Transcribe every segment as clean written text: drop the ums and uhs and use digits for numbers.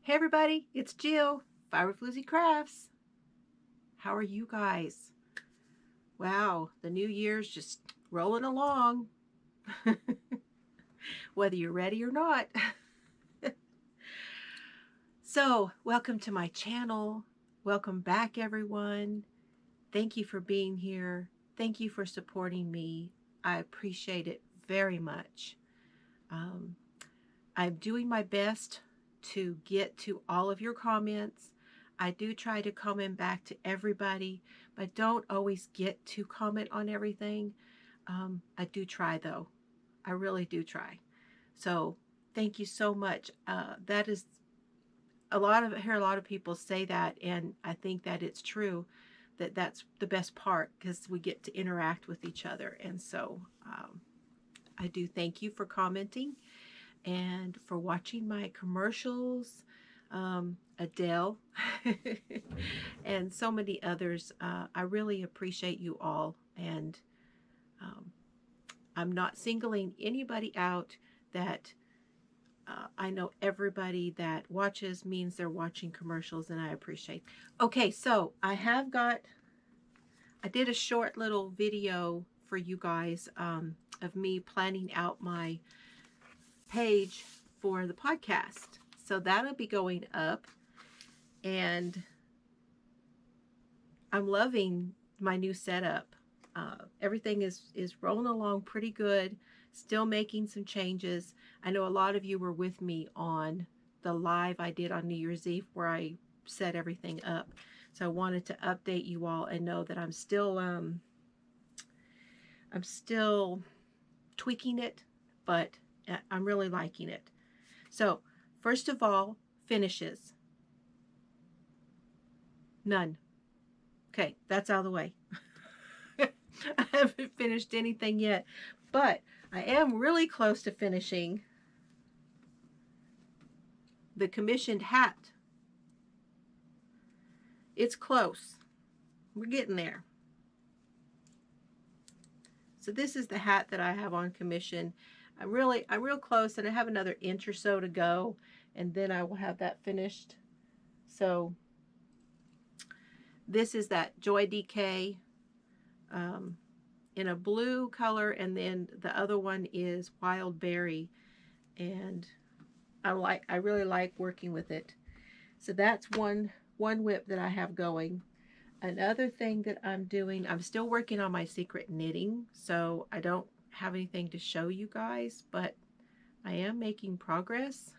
Hey everybody, it's Jill, Fiber Floozie Crafts. How are you guys? Wow, the new year's just rolling along, whether you're ready or not. So, welcome to my channel. Welcome back, everyone. Thank you for being here. Thank you for supporting me. I appreciate it very much. I'm doing my best to get to all of your comments. I do try to comment back to everybody, but don't always get to comment on everything. I do try though. I really do try. So thank you so much. That is I hear a lot of people say that, and I think that it's true, that that's the best part because we get to interact with each other. And so I do thank you for commenting and for watching my commercials, Adele, and so many others. I really appreciate you all, and I'm not singling anybody out. That I know everybody that watches means they're watching commercials, and I appreciate. Okay, so I did a short little video for you guys of me planning out my page for the podcast. So that'll be going up, and I'm loving my new setup. Everything is rolling along pretty good. Still making some changes. I know a lot of you were with me on the live I did on New Year's Eve where I set everything up. So I wanted to update you all and know that I'm still tweaking it, but I'm really liking it. So first of all, finishes. None. Okay, that's out of the way. I haven't finished anything yet, but I am really close to finishing the commissioned hat. It's close. We're getting there. So this is the hat that I have on commission. I'm real close, and I have another inch or so to go, and then I will have that finished. So this is that Joy DK in a blue color, and then the other one is Wild Berry, and I really like working with it. So that's one whip that I have going. Another thing that I'm doing, I'm still working on my secret knitting, so I don't have anything to show you guys, but I am making progress.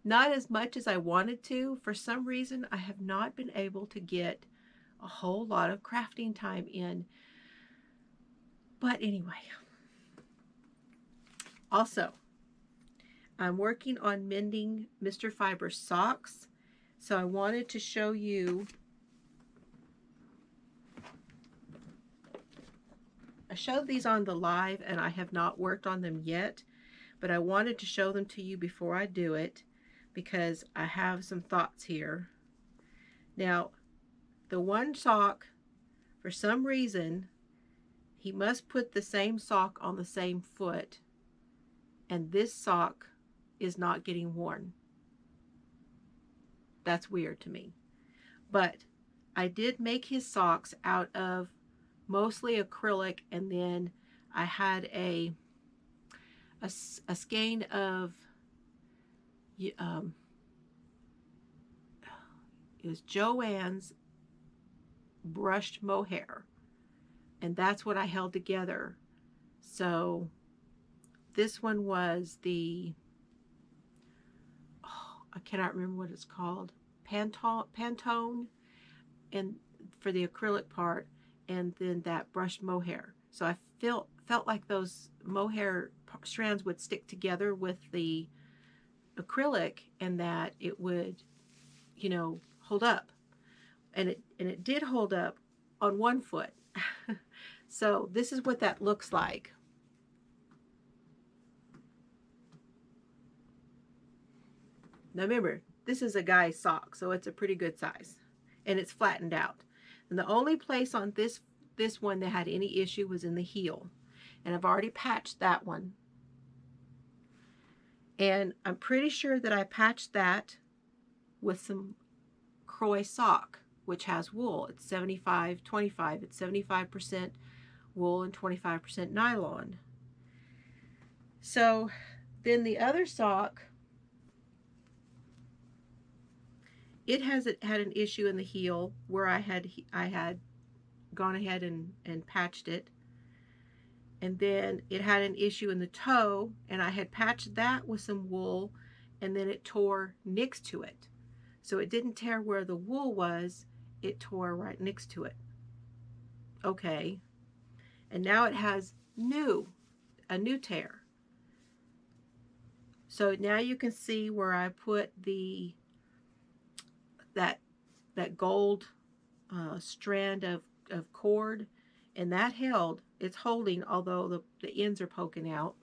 Not as much as I wanted to. For some reason, I have not been able to get a whole lot of crafting time in. But anyway, also, I'm working on mending Mr. Fiber's socks. So I wanted to show you. I showed these on the live, and I have not worked on them yet, but I wanted to show them to you before I do it because I have some thoughts here. Now, the one sock, for some reason, he must put the same sock on the same foot, and this sock is not getting worn. That's weird to me. But I did make his socks out of mostly acrylic, and then I had a skein of it was Joann's brushed mohair, and that's what I held together. So this one was the I cannot remember what it's called, Pantone, and for the acrylic part, and then that brushed mohair. So I felt like those mohair strands would stick together with the acrylic, and that it would, hold up. And it did hold up on one foot. So this is what that looks like. Now remember, this is a guy's sock, so it's a pretty good size, and it's flattened out. And the only place on this one that had any issue was in the heel, and I've already patched that one. And I'm pretty sure that I patched that with some Croy sock, which has wool. It's 75-25. It's 75% wool and 25% nylon. So then the other sock, it had an issue in the heel where I had gone ahead and patched it. And then it had an issue in the toe, and I had patched that with some wool, and then it tore next to it. So it didn't tear where the wool was, it tore right next to it. Okay. And now it has a new tear. So now you can see where I put that gold strand of cord, and that held. It's holding, although the ends are poking out.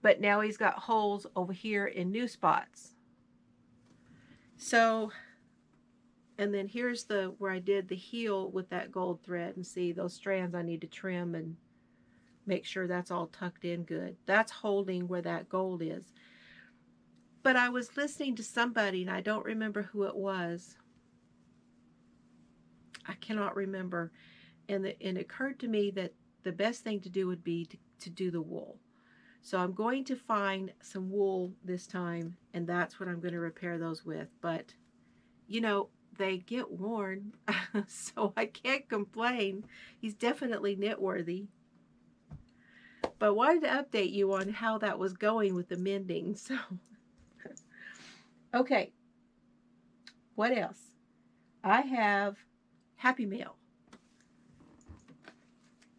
But now he's got holes over here in new spots. So, and then here's where I did the heel with that gold thread, and see those strands I need to trim and make sure that's all tucked in good. That's holding where that gold is. But I was listening to somebody, and I don't remember who it was. I cannot remember. And it occurred to me that the best thing to do would be to do the wool. So I'm going to find some wool this time, and that's what I'm going to repair those with. But, you know, they get worn, so I can't complain. He's definitely knit worthy. But I wanted to update you on how that was going with the mending. So, okay. What else? I have Happy Mail.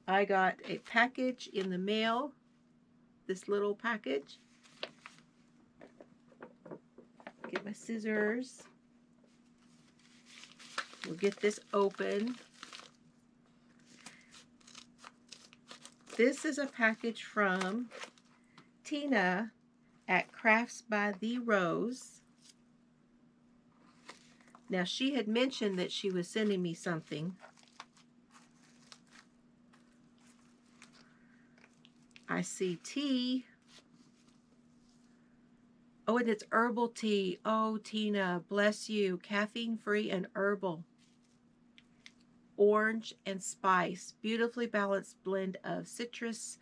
I got a package in the mail, this little package. Get my scissors. We'll get this open. This is a package from Tina at Crafts by the Rose. Now, she had mentioned that she was sending me something. I see tea. Oh, and it's herbal tea. Oh, Tina, bless you. Caffeine-free and herbal. Orange and spice. Beautifully balanced blend of citrus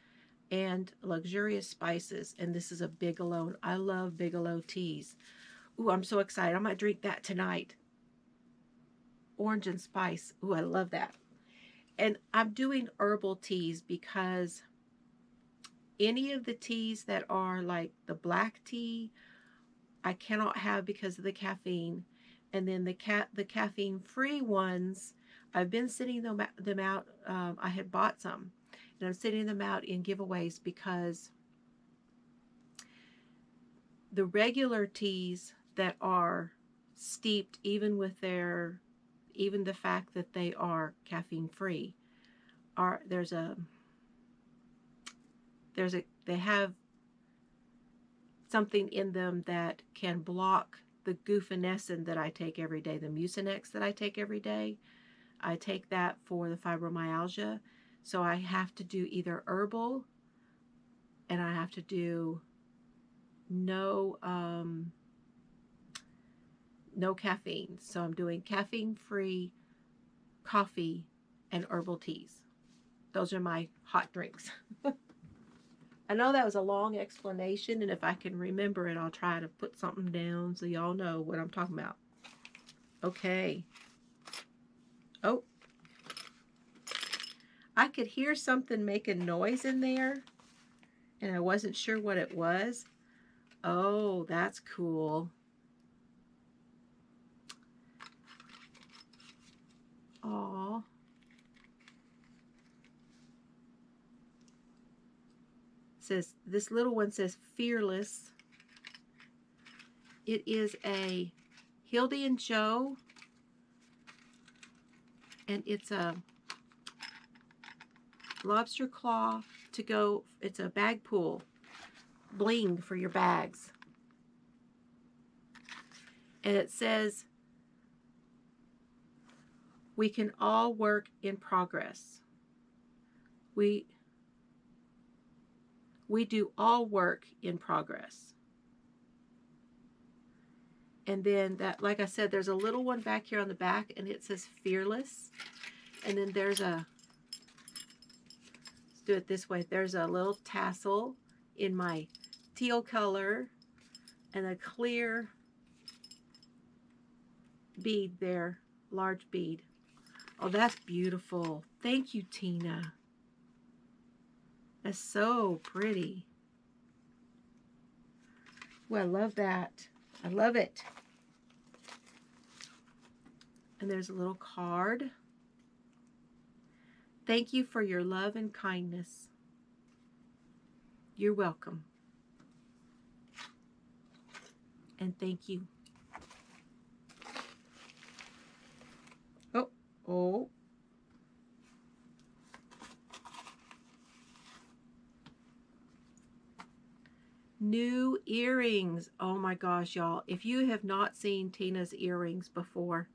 and luxurious spices. And this is a Bigelow. I love Bigelow teas. Ooh, I'm so excited. I might drink that tonight. Orange and spice. Ooh, I love that. And I'm doing herbal teas because any of the teas that are like the black tea, I cannot have because of the caffeine. And then the caffeine-free ones, I've been sending them out. I had bought some, and I'm sending them out in giveaways because the regular teas that are steeped, even the fact that they are caffeine-free, they have something in them that can block the guaifenesin that I take every day, the Mucinex that I take every day. I take that for the fibromyalgia. So I have to do either herbal, and I have to do no caffeine. So I'm doing caffeine-free coffee and herbal teas. Those are my hot drinks. I know that was a long explanation, and if I can remember it, I'll try to put something down so y'all know what I'm talking about. Okay. Oh. I could hear something making noise in there, and I wasn't sure what it was. Oh, that's cool. Aw. Says, this little one says Fearless. It is a Hildy and Joe, and it's a lobster claw to go. It's a bag pull bling for your bags, and it says, we can all work in progress. We do all work in progress. And then that, like I said, there's a little one back here on the back, and it says Fearless. And then there's a, let's do it this way. There's a little tassel in my teal color and a clear bead there, large bead. Oh, that's beautiful. Thank you, Tina. That's so pretty. Well, I love that. I love it. And there's a little card. Thank you for your love and kindness. You're welcome. And thank you. Oh. New earrings. Oh my gosh, y'all. If you have not seen Tina's earrings before,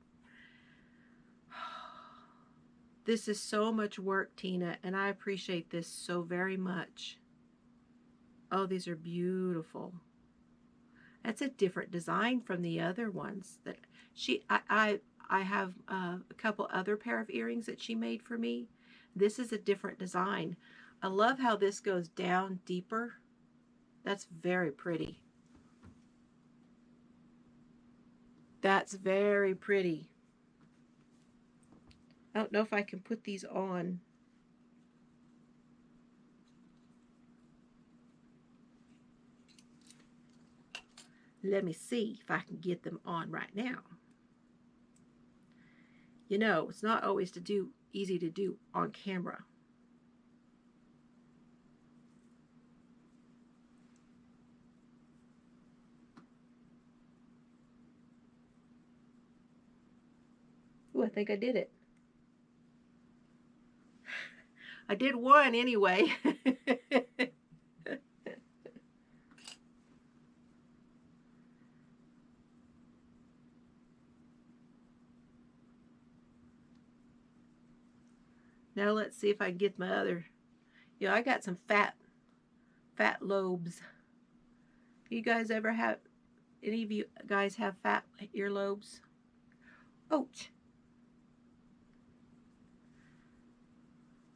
this is so much work, Tina, and I appreciate this so very much. Oh, these are beautiful. That's a different design from the other ones that I have a couple other pair of earrings that she made for me. This is a different design. I love how this goes down deeper. That's very pretty. That's very pretty. I don't know if I can put these on. Let me see if I can get them on right now. You know, it's not always easy to do on camera. Ooh, I think I did it. I did one anyway. Now let's see if I can get my other. Yeah, I got some fat lobes. You guys ever have, any of you guys have fat earlobes? Ouch.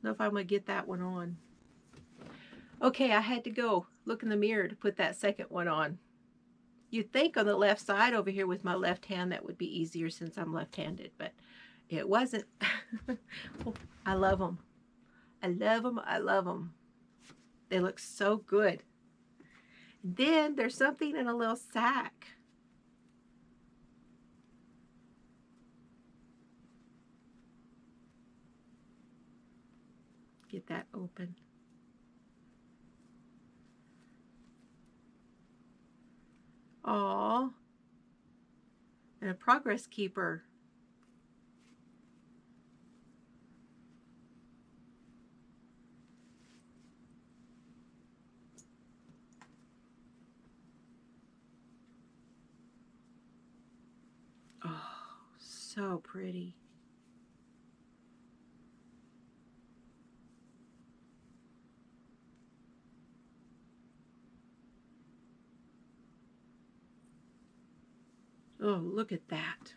Know if I'm gonna get that one on. Okay, I had to go look in the mirror to put that second one on. You'd think on the left side over here with my left hand that would be easier since I'm left-handed, but it wasn't. I love them. I love them. I love them. They look so good. Then there's something in a little sack. Get that open. Aww. And a progress keeper. Oh, so pretty. Oh, look at that.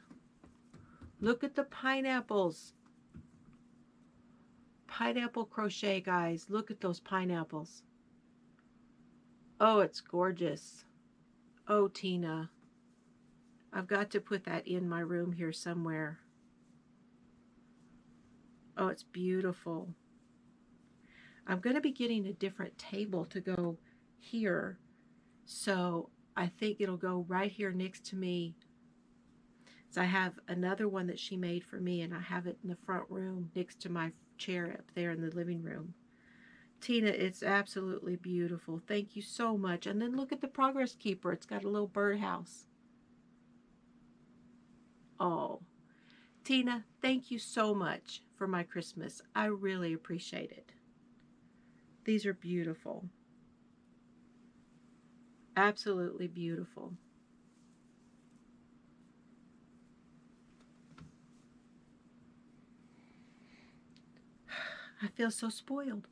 Look at the pineapples. Pineapple crochet, guys. Look at those pineapples. Oh, it's gorgeous. Oh, Tina. I've got to put that in my room here somewhere. Oh, it's beautiful. I'm going to be getting a different table to go here. So I think it'll go right here next to me. So I have another one that she made for me, and I have it in the front room next to my chair up there in the living room. Tina, it's absolutely beautiful. Thank you so much. And then look at the progress keeper. It's got a little birdhouse. Oh, Tina, thank you so much for my Christmas. I really appreciate it. These are beautiful. Absolutely beautiful. I feel so spoiled.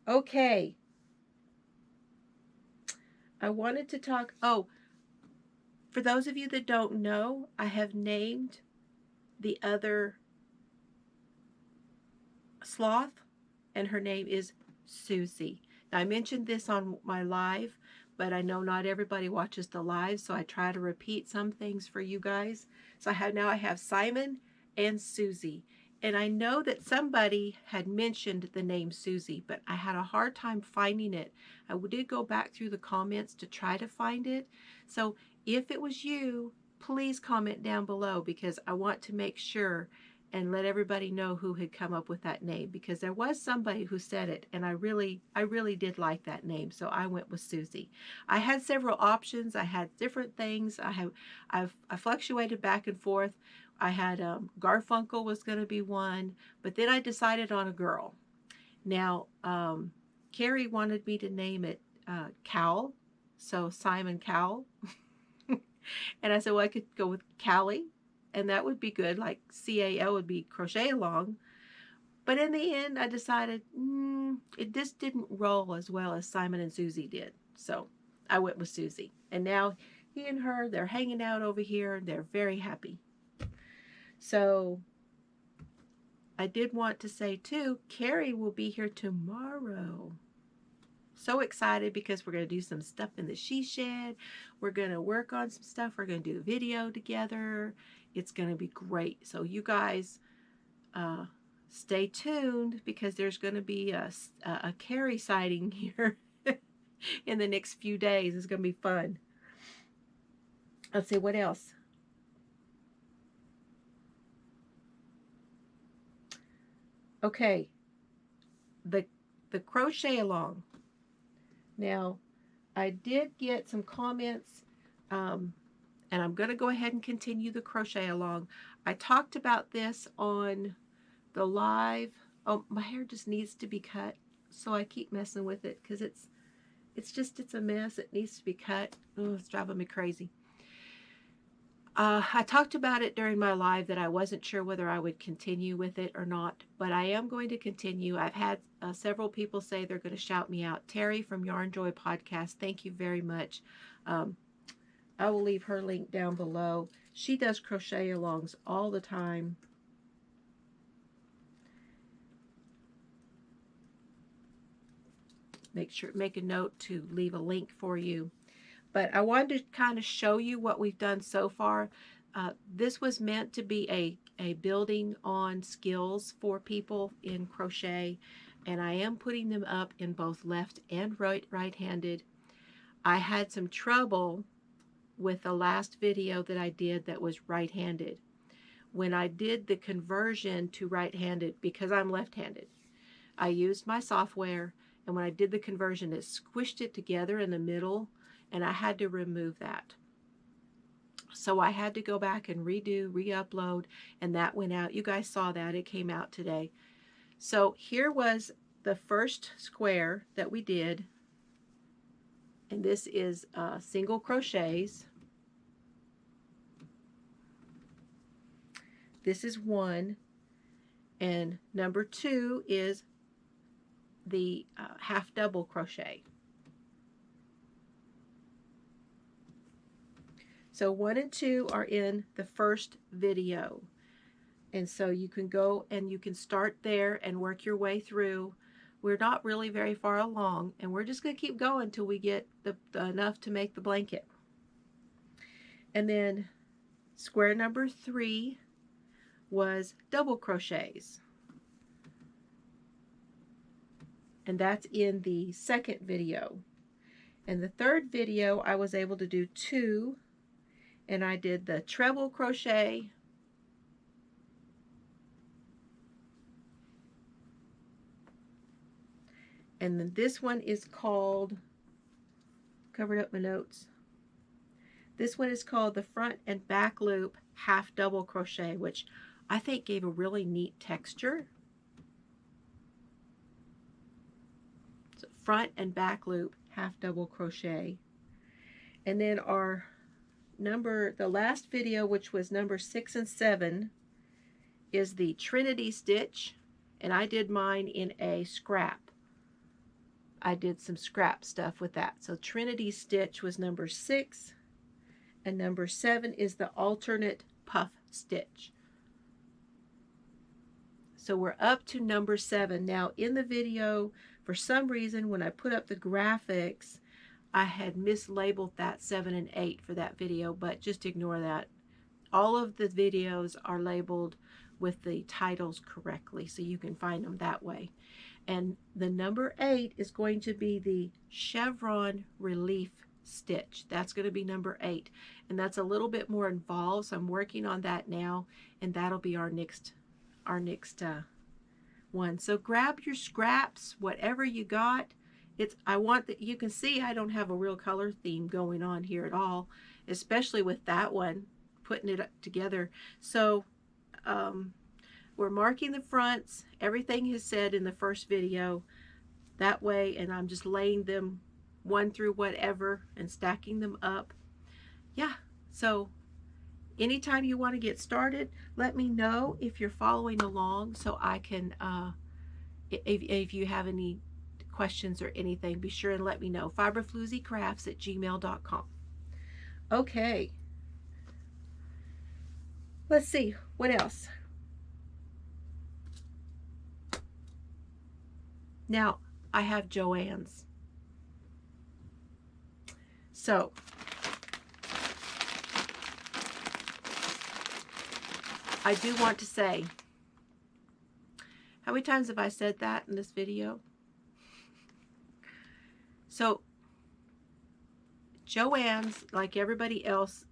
Okay. I wanted to talk, oh, for those of you that don't know, I have named the other sloth, and her name is Susie. Now, I mentioned this on my live, but I know not everybody watches the live, so I try to repeat some things for you guys. So I have Simon and Susie. And I know that somebody had mentioned the name Susie, but I had a hard time finding it. I did go back through the comments to try to find it. So if it was you, please comment down below, because I want to make sure and let everybody know who had come up with that name, because there was somebody who said it, and I really did like that name, so I went with Susie. I had several options. I had different things. I fluctuated back and forth. I had Garfunkel was going to be one, but then I decided on a girl. Now, Carrie wanted me to name it Cowl, so Simon Cowl. And I said, well, I could go with Callie, and that would be good, like C-A-L would be crochet along. But in the end, I decided it just didn't roll as well as Simon and Susie did. So I went with Susie. And now he and her, they're hanging out over here, and they're very happy. So I did want to say, too, Carrie will be here tomorrow. So excited, because we're going to do some stuff in the she shed. We're going to work on some stuff. We're going to do a video together. It's going to be great. So you guys stay tuned, because there's going to be a Carrie sighting here in the next few days. It's going to be fun. Let's see, what else? Okay, the crochet along. Now, I did get some comments, and I'm going to go ahead and continue the crochet along. I talked about this on the live. Oh, my hair just needs to be cut, so I keep messing with it, because it's a mess. It needs to be cut. Oh, it's driving me crazy. I talked about it during my live that I wasn't sure whether I would continue with it or not, but I am going to continue. I've had several people say they're going to shout me out. Terry from Yarn Joy Podcast, thank you very much. I will leave her link down below. She does crochet alongs all the time. Make a note to leave a link for you. But I wanted to kind of show you what we've done so far. This was meant to be a building on skills for people in crochet, and I am putting them up in both left and right-handed. I had some trouble with the last video that I did that was right-handed. When I did the conversion to right-handed, because I'm left-handed, I used my software, and when I did the conversion, it squished it together in the middle, and I had to remove that. So I had to go back and re-upload, and that went out. You guys saw that. It came out today. So here was the first square that we did, and this is single crochets. This is one, and number 2 is the half double crochet. So 1 and 2 are in the first video. And so you can go and you can start there and work your way through. We're not really very far along, and we're just going to keep going until we get enough to make the blanket. And then square number 3 was double crochets. And that's in the second video. In the third video, I was able to do 2, and I did the treble crochet, and then this one is called, covered up my notes, this one is called the front and back loop half double crochet, which I think gave a really neat texture. So front and back loop half double crochet. And then the last video, which was number 6 and 7, is the Trinity stitch, and I did mine in a scrap. I did some scrap stuff with that. So Trinity stitch was number 6, and number 7 is the alternate puff stitch. So we're up to number 7. Now in the video, for some reason, when I put up the graphics, I had mislabeled that 7 and 8 for that video, but just ignore that. All of the videos are labeled with the titles correctly, so you can find them that way. And the number 8 is going to be the chevron relief stitch. That's going to be number 8, and that's a little bit more involved, so I'm working on that now, and that'll be our next one. So grab your scraps, whatever you got. I want that you can see I don't have a real color theme going on here at all, especially with that one, putting it together. So we're marking the fronts. Everything is said in the first video that way, and I'm just laying them one through whatever and stacking them up. Yeah, so anytime you want to get started, let me know if you're following along, so I can if you have any questions or anything, be sure and let me know. fiberflooziecrafts@gmail.com. Okay, let's see what else. Now I have Joann's. So I do want to say, how many times have I said that in this video? So Joann's, like everybody else,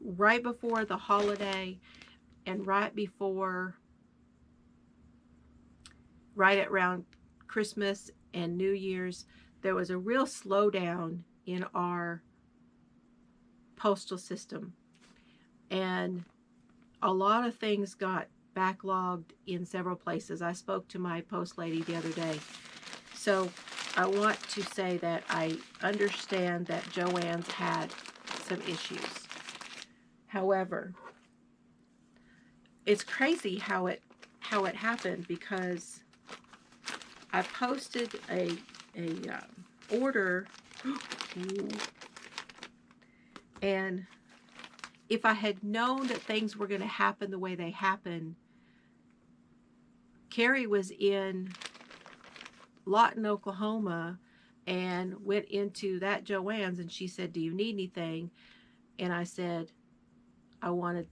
right before the holiday and right around Christmas and New Year's, there was a real slowdown in our postal system, and a lot of things got backlogged in several places. I spoke to my post lady the other day. So I want to say that I understand that Joann's had some issues. However, it's crazy how it happened, because I posted a order, and if I had known that things were going to happen the way they happened, Carrie was in Lawton, Oklahoma, and went into that Joann's, and she said, "Do you need anything?" And I said, "I wanted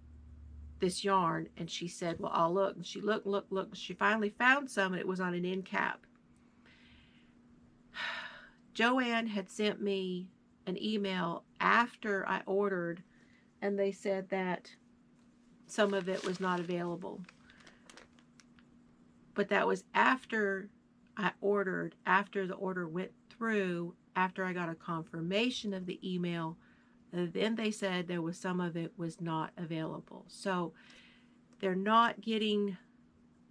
this yarn." And she said, "Well, I'll look." And she looked. She finally found some, and it was on an end cap. Joann had sent me an email after I ordered, and they said that some of it was not available. But that was after I ordered, after the order went through, after I got a confirmation of the email. Then they said there was some of it was not available. So they're not getting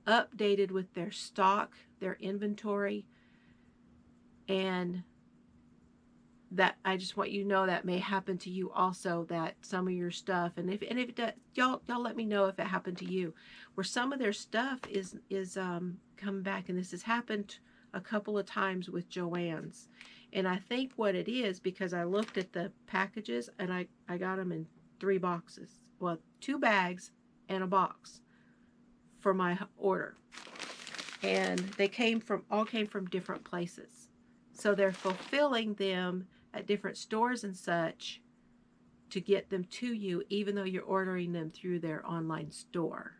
updated with their stock, their inventory, and that I just want you to know that may happen to you also, that some of your stuff, and if it does, y'all let me know if it happened to you, where some of their stuff is coming back. And this has happened a couple of times with Joann's. And I think what it is, because I looked at the packages, and I got them in 3 boxes. Well, 2 bags and a box for my order. And they all came from different places. So they're fulfilling them at different stores and such to get them to you, even though you're ordering them through their online store.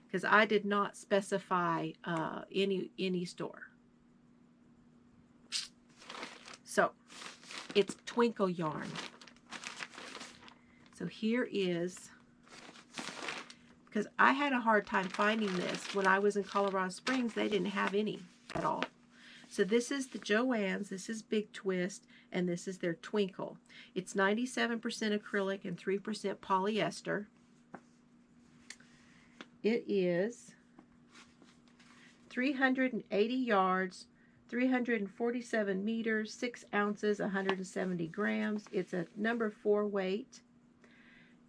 Because I did not specify any store. So it's twinkle yarn. So here is, because I had a hard time finding this when I was in Colorado Springs. They didn't have any at all. So this is the Joann's, this is Big Twist, and this is their Twinkle. It's 97% acrylic and 3% polyester. It is 380 yards, 347 meters, 6 ounces, 170 grams. It's a number 4 weight.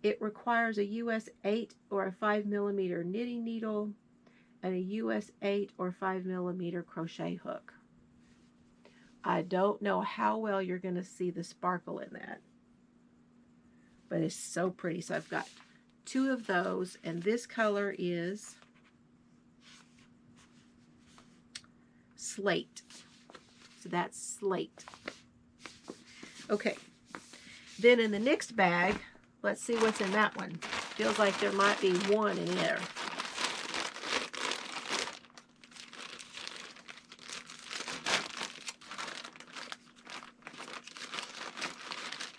It requires a US 8 or a 5 millimeter knitting needle and a US 8 or 5 millimeter crochet hook. I don't know how well you're going to see the sparkle in that, but it's so pretty. So I've got 2 of those, and this color is Slate. So that's Slate. Okay, then in the next bag, let's see what's in that one. Feels like there might be one in there.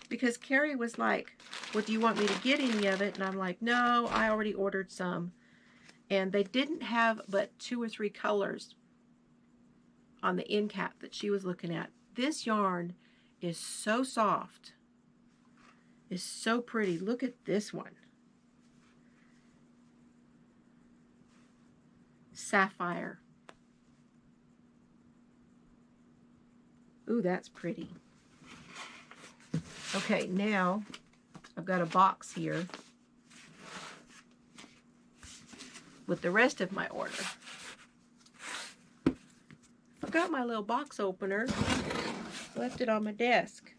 Because Carrie was like, well, do you want me to get any of it? And I'm like, no, I already ordered some. And they didn't have but 2 or 3 colors on the end cap that she was looking at. This yarn is so soft. It's so pretty. Look at this one. Sapphire. Ooh, that's pretty. Okay, now I've got a box here with the rest of my order. Forgot my little box opener. Left it on my desk.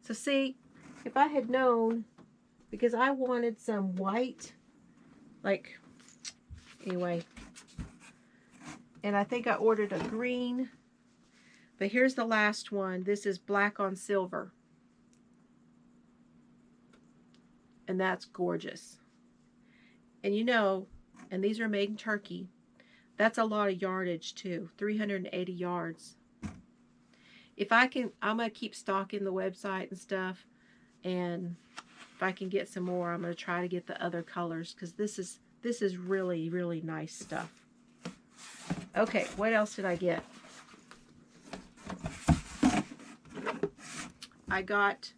So see, if I had known, because I wanted some white, like, anyway, and I think I ordered a green, but here's the last one. This is black on silver, and that's gorgeous. And you know, and these are made in Turkey, that's a lot of yardage too, 380 yards. If I can, I'm going to keep stocking the website and stuff, and if I can get some more, I'm going to try to get the other colors, because this is really, really nice stuff. Okay, what else did I get? I got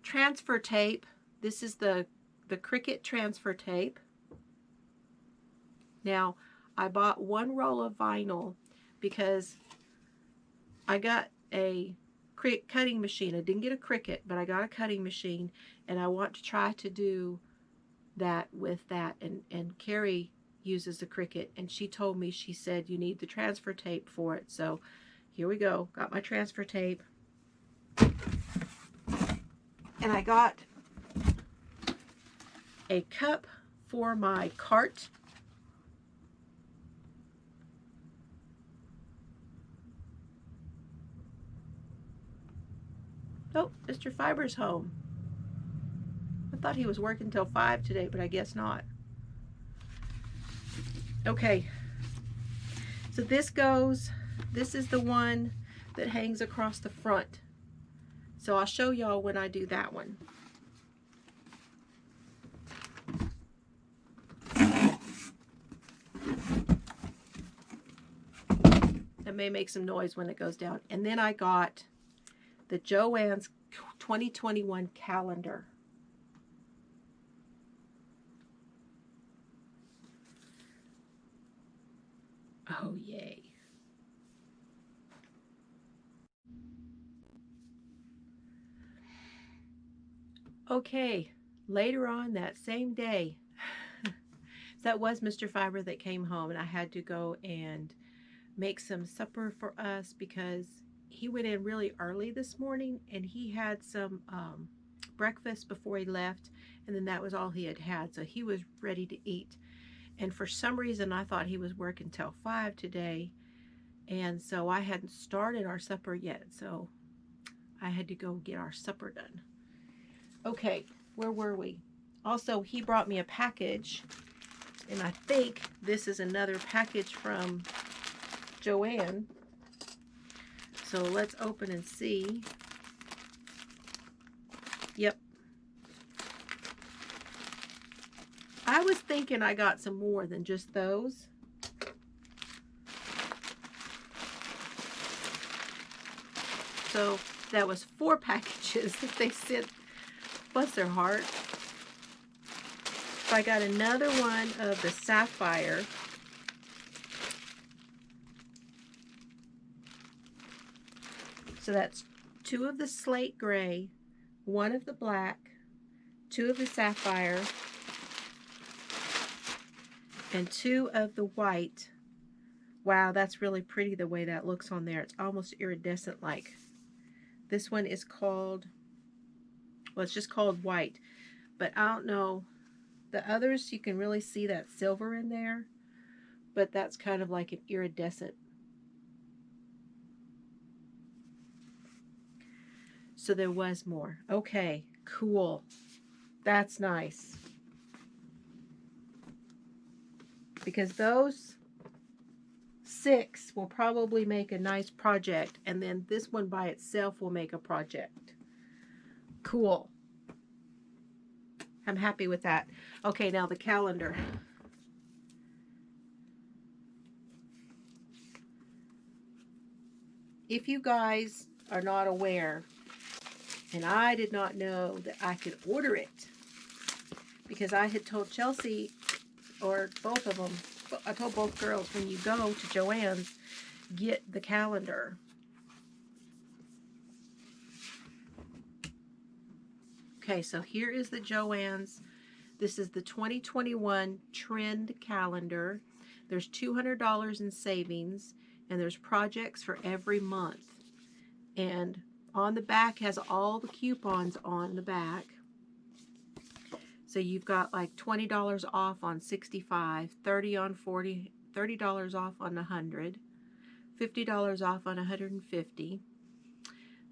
transfer tape. This is the Cricut transfer tape. Now, I bought 1 roll of vinyl because I got a cutting machine. I didn't get a Cricut, but I got a cutting machine, and I want to try to do that with that. And Carrie uses the Cricut, and she told me, she said, you need the transfer tape for it. So here we go. Got my transfer tape. And I got a cup for my cart. Oh, Mr. Fiber's home. I thought he was working till 5 today, but I guess not. Okay, so this is the one that hangs across the front. So I'll show y'all when I do that one. That may make some noise when it goes down. And then I got the Joann'S 2021 calendar. Oh, yay. Okay, later on that same day, that was Mr. Fiber that came home, and I had to go and make some supper for us because he went in really early this morning, and he had some breakfast before he left, and then that was all he had. So he was ready to eat. And for some reason, I thought he was working till 5 today, and so I hadn't started our supper yet, so I had to go get our supper done. Okay, where were we? Also, he brought me a package, and I think this is another package from Joann. So let's open and see. Yep. I was thinking I got some more than just those. So that was 4 packages that they sent. Bless their heart. So I got another one of the sapphire. So that's 2 of the slate gray, 1 of the black, 2 of the sapphire, and 2 of the white. Wow, that's really pretty the way that looks on there. It's almost iridescent like. This one is called, well, it's just called white, but I don't know. The others, you can really see that silver in there, but that's kind of like an iridescent. So there was more. Okay, cool. That's nice. Because those 6 will probably make a nice project, and then this one by itself will make a project. Cool. I'm happy with that. Okay, now the calendar. If you guys are not aware, and I did not know that I could order it, because I had told Chelsea, or both of them, I told both girls, when you go to Joann's, get the calendar. Okay, so here is the Joann's. This is the 2021 trend calendar. There's $200 in savings, and there's projects for every month. And on the back has all the coupons on the back. So you've got like $20 off on 65, $30 on 40, $30 off on 100, $50 off on 150,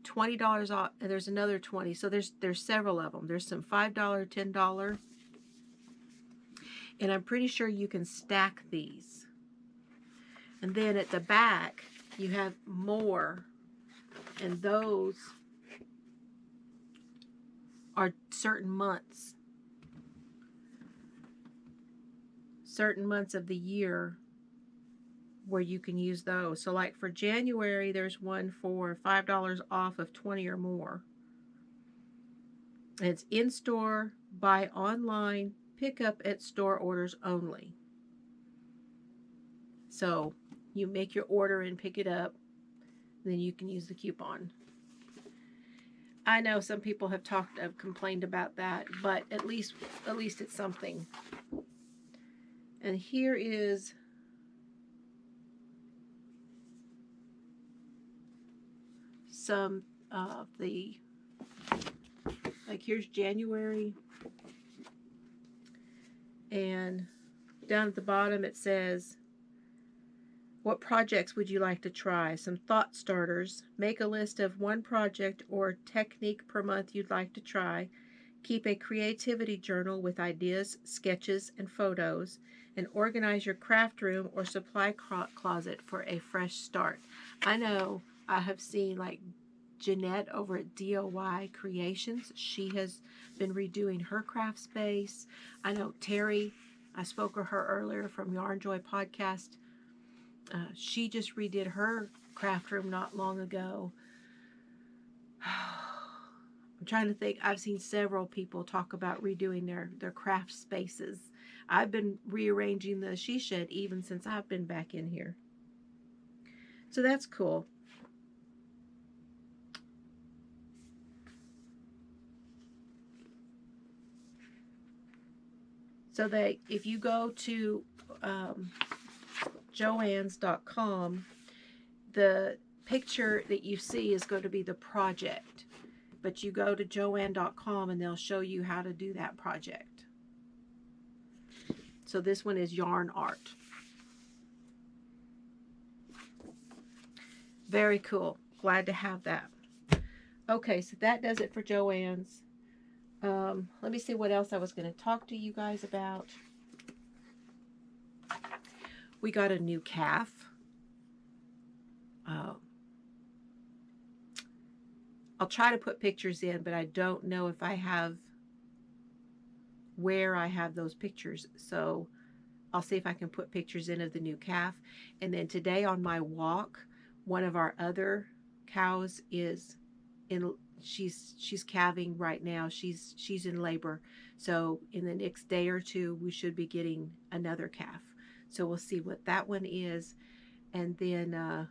$20 off, and there's another 20. So there's several of them. There's some $5, $10, and I'm pretty sure you can stack these. And then at the back you have more, and those are certain months of the year where you can use those. So like for January, there's one for $5 off of 20 or more. And it's in store, buy online, pick up at store orders only. So you make your order and pick it up, then you can use the coupon. I know some people have complained about that, but at least it's something. And here is some of the, like here's January, and down at the bottom it says, what projects would you like to try? Some thought starters. Make a list of 1 project or technique per month you'd like to try. Keep a creativity journal with ideas, sketches, and photos, and organize your craft room or supply closet for a fresh start. I know I have seen like Jeanette over at DIY Creations. She has been redoing her craft space. I know Terry, I spoke with her earlier from Yarn Joy podcast. She just redid her craft room not long ago. I'm trying to think. I've seen several people talk about redoing their craft spaces. I've been rearranging the she shed even since I've been back in here. So that's cool. So that if you go to Joann's.com, the picture that you see is going to be the project. But you go to Joann.com and they'll show you how to do that project. So this one is yarn art. Very cool. Glad to have that. Okay, so that does it for Joann's. Let me see what else I was going to talk to you guys about. We got a new calf. I'll try to put pictures in, but I don't know if I have where I have those pictures. So I'll see if I can put pictures in of the new calf. And then today on my walk, one of our other cows is in, she's calving right now. She's in labor. So in the next day or 2, we should be getting another calf. So we'll see what that one is. And then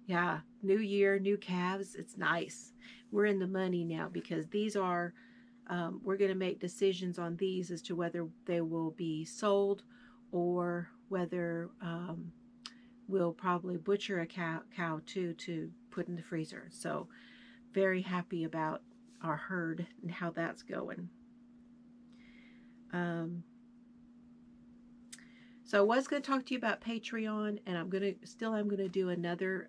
Yeah, new year, new calves. It's nice. We're in the money now because these are, we're going to make decisions on these as to whether they will be sold or whether we'll probably butcher a cow too to put in the freezer. So very happy about our herd and how that's going. Um, so I was going to talk to you about Patreon, and I'm going to do another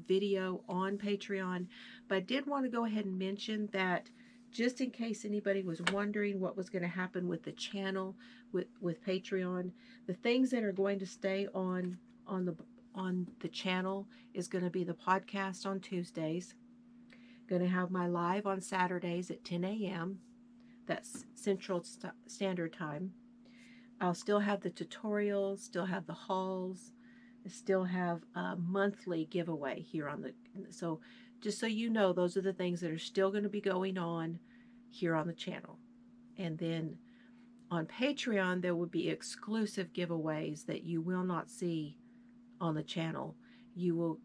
video on Patreon, but I did want to go ahead and mention that just in case anybody was wondering what was going to happen with the channel with Patreon, the things that are going to stay on the channel is going to be the podcast on Tuesdays. Going to have my live on Saturdays at 10 a.m. That's Central Standard Time. I'll still have the tutorials, still have the hauls, still have a monthly giveaway here on the, so just so you know, those are the things that are still going to be going on here on the channel. And then on Patreon, there will be exclusive giveaways that you will not see on the channel. You will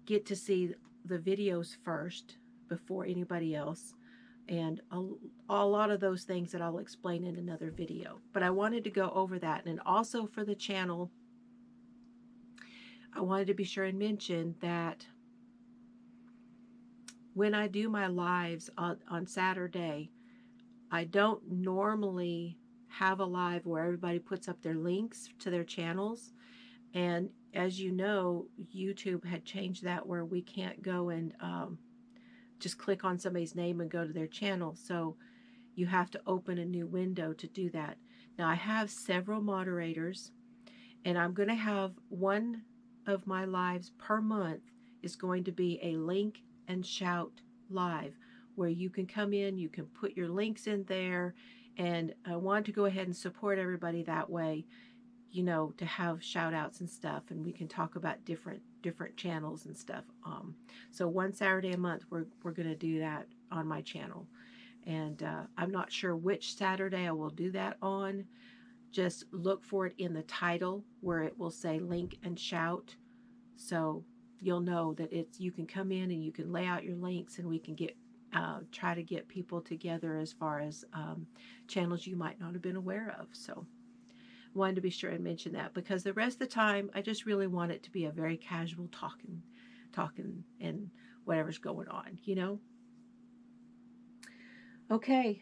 get to see the videos first before anybody else, and a lot of those things that I'll explain in another video. But I wanted to go over that. And also for the channel, I wanted to be sure and mention that when I do my lives on Saturday, I don't normally have a live where everybody puts up their links to their channels. And as you know, YouTube had changed that where we can't go and just click on somebody's name and go to their channel. So you have to open a new window to do that. Now I have several moderators, and I'm going to have one of my lives per month is going to be a link and shout live where you can come in, you can put your links in there, and I want to go ahead and support everybody that way, you know, to have shout outs and stuff, and we can talk about different channels and stuff. So one Saturday a month we're going to do that on my channel, and I'm not sure which Saturday I will do that on. Just look for it in the title where it will say link and shout, so you'll know that it's, you can come in and you can lay out your links, and we can get try to get people together as far as channels you might not have been aware of. So wanted to be sure and mention that, because the rest of the time I just really want it to be a very casual talking and whatever's going on, you know. Okay,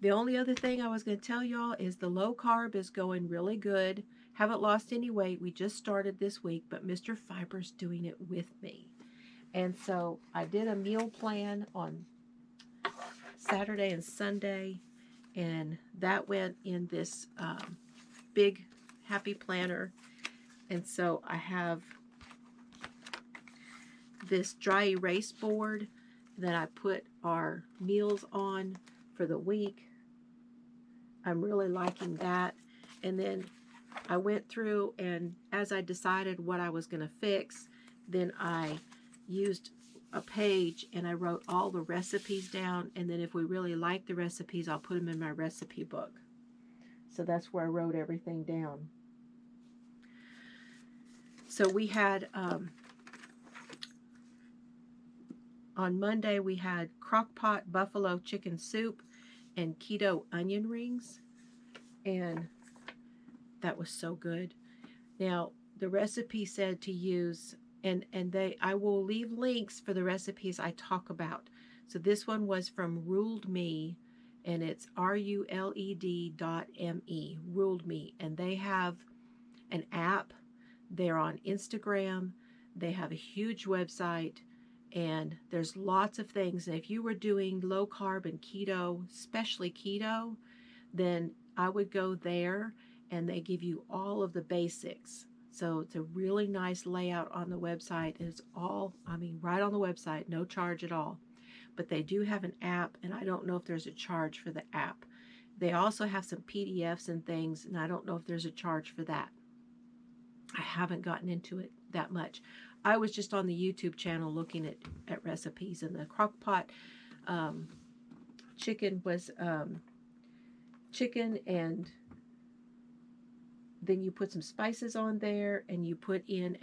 the only other thing I was going to tell y'all is the low carb is going really good. Haven't lost any weight. We just started this week, but Mr. Fiber's doing it with me. And so I did a meal plan on Saturday and Sunday, and that went in this big happy planner. And so I have this dry erase board that I put our meals on for the week. I'm really liking that. And then I went through, and as I decided what I was going to fix, then I used a page and I wrote all the recipes down, and then if we really like the recipes, I'll put them in my recipe book. So that's where I wrote everything down. So we had on Monday we had crockpot buffalo chicken soup and keto onion rings, and that was so good. Now the recipe said to use, and I will leave links for the recipes I talk about. So this one was from Ruled Me, and it's RULED.me, Ruled Me, and they have an app. They're on Instagram. They have a huge website, and there's lots of things. And if you were doing low carb and keto, especially keto, then I would go there, and they give you all of the basics. So it's a really nice layout on the website. It's all, I mean, right on the website, no charge at all. But they do have an app, and I don't know if there's a charge for the app. They also have some PDFs and things, and I don't know if there's a charge for that. I haven't gotten into it that much. I was just on the YouTube channel looking at recipes, and the crockpot chicken was chicken, and then you put some spices on there, and you put in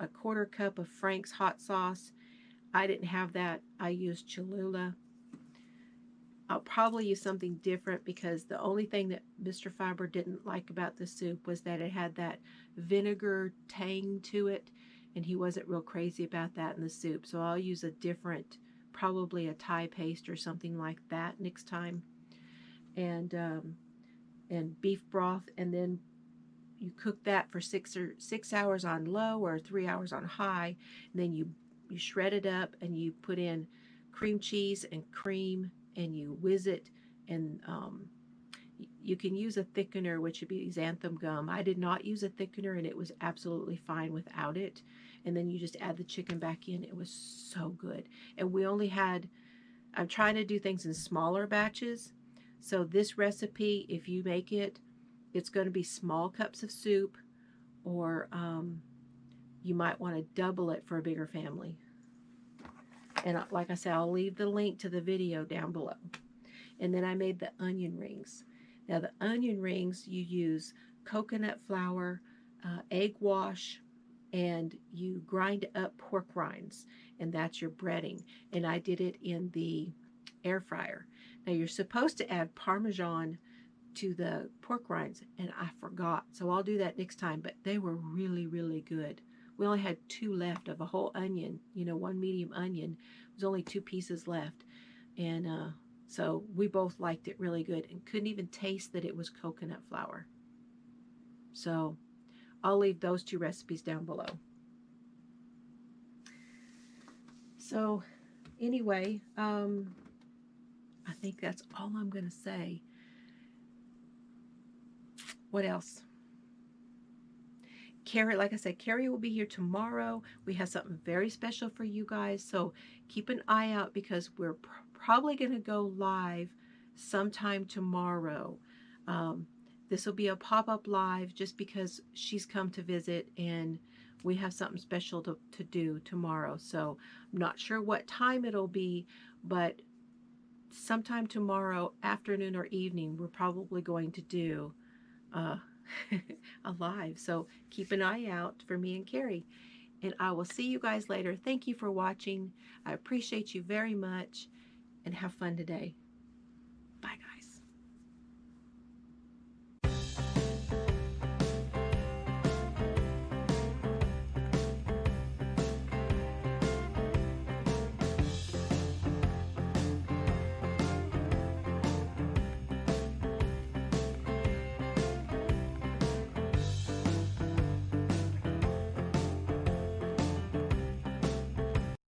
a quarter cup of Frank's hot sauce. I didn't have that. I used Cholula. I'll probably use something different because the only thing that Mr. Fiber didn't like about the soup was that it had that vinegar tang to it, and he wasn't real crazy about that in the soup. So I'll use a different, probably a Thai paste or something like that next time. And beef broth, and then you cook that for 6 hours on low or 3 hours on high, and then you shred it up and you put in cream cheese and cream and you whiz it, and you can use a thickener, which would be xanthan gum. I did not use a thickener, and it was absolutely fine without it. And then you just add the chicken back in. It was so good. And we only had, I'm trying to do things in smaller batches. So this recipe, if you make it, it's going to be small cups of soup, or you might want to double it for a bigger family. And like I said, I'll leave the link to the video down below. And then I made the onion rings. Now the onion rings, you use coconut flour, egg wash, and you grind up pork rinds, and that's your breading. And I did it in the air fryer. Now you're supposed to add Parmesan to the pork rinds, and I forgot. So I'll do that next time, but they were really, really good. We only had 2 left of a whole onion, you know, 1 medium onion. There was only 2 pieces left. And so we both liked it really good and couldn't even taste that it was coconut flour. So I'll leave those 2 recipes down below. So anyway, I think that's all I'm going to say. What else? Carrie, like I said, Carrie will be here tomorrow. We have something very special for you guys, so keep an eye out because we're probably going to go live sometime tomorrow. This will be a pop-up live just because she's come to visit and we have something special to do tomorrow. So I'm not sure what time it'll be, but sometime tomorrow afternoon or evening we're probably going to do alive. So keep an eye out for me and Carrie. And I will see you guys later. Thank you for watching. I appreciate you very much, and have fun today.